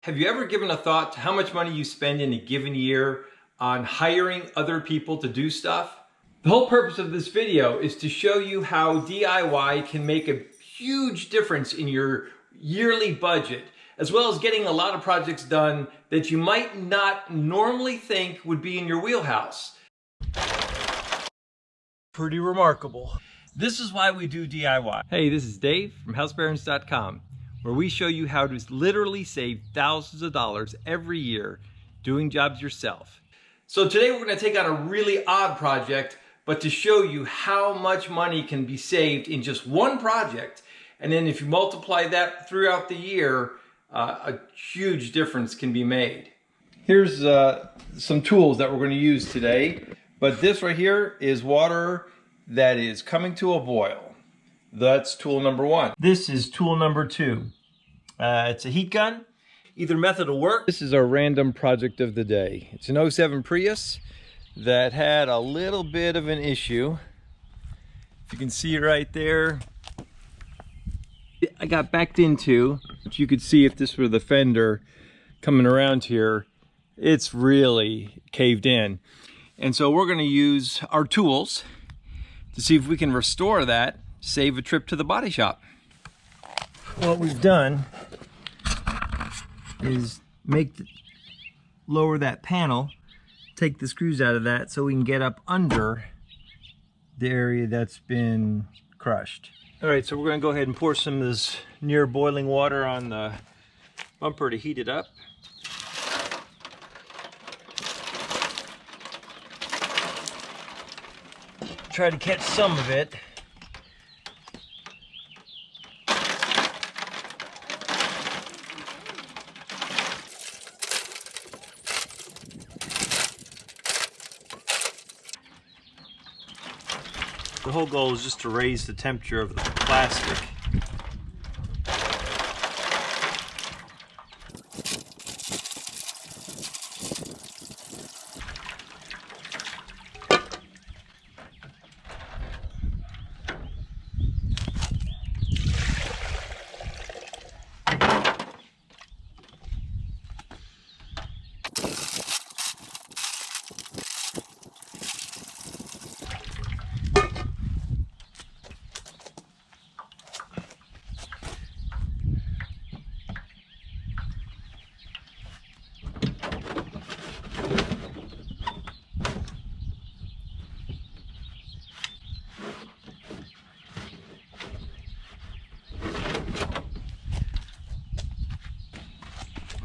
Have you ever given a thought to how much money you spend in a given year on hiring other people to do stuff? The whole purpose of this video is to show you how DIY can make a huge difference in your yearly budget, as well as getting a lot of projects done that you might not normally think would be in your wheelhouse. Pretty remarkable. This is why we do DIY. Hey, this is Dave from housebarons.com, where we show you how to literally save thousands of dollars every year doing jobs yourself. So today we're going to take on a really odd project, but to show you how much money can be saved in just one project. And then if you multiply that throughout the year, a huge difference can be made. Here's some tools that we're going to use today. But this right here is water that is coming to a boil. That's tool number one. This is tool number two. It's a heat gun. Either method will work. This is our random project of the day. It's an 07 Prius that had a little bit of an issue. If you can see it right there, I got backed into, but you could see if this were the fender coming around here, it's really caved in. And so we're going to use our tools to see if we can restore that, save a trip to the body shop. What we've done is lower that panel, take the screws out of that so we can get up under the area that's been crushed. All right, so we're going to go ahead and pour some of this near boiling water on the bumper to heat it up. Try to catch some of it. The whole goal is just to raise the temperature of the plastic.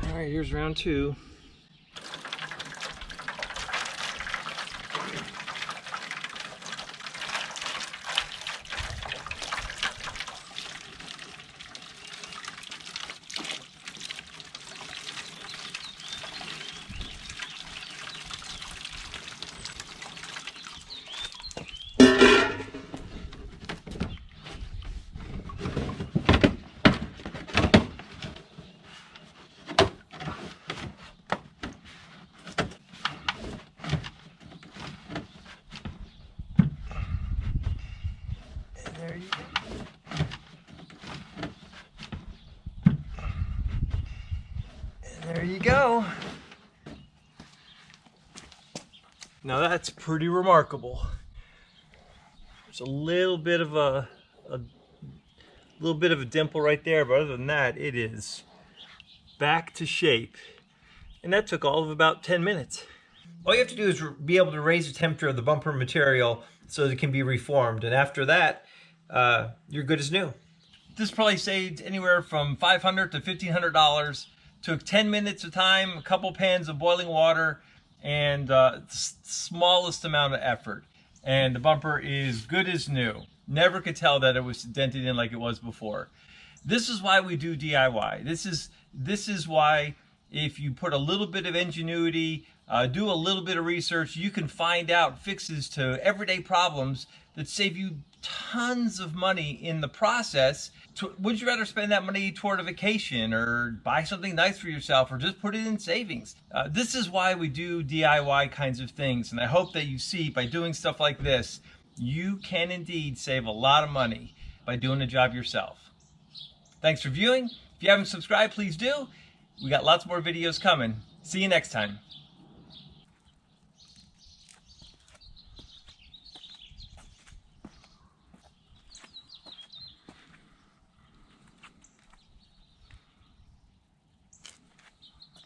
All right, here's round two. There you go. And there you go. Now that's pretty remarkable. There's a little bit of a dimple right there, but other than that, it is back to shape. And that took all of about 10 minutes. All you have to do is be able to raise the temperature of the bumper material so that it can be reformed. And after that, you're good as new. This probably saved anywhere from $500 to $1,500. Took 10 minutes of time, a couple pans of boiling water, and the smallest amount of effort. And the bumper is good as new. Never could tell that it was dented in like it was before. This is why we do DIY. This is why if you put a little bit of ingenuity, do a little bit of research, you can find out fixes to everyday problems that save you tons of money in the process. Would you rather spend that money toward a vacation or buy something nice for yourself or just put it in savings? This is why we do DIY kinds of things, and I hope that you see by doing stuff like this, you can indeed save a lot of money by doing a job yourself. Thanks for viewing. If you haven't subscribed, please do. We got lots more videos coming. See you next time.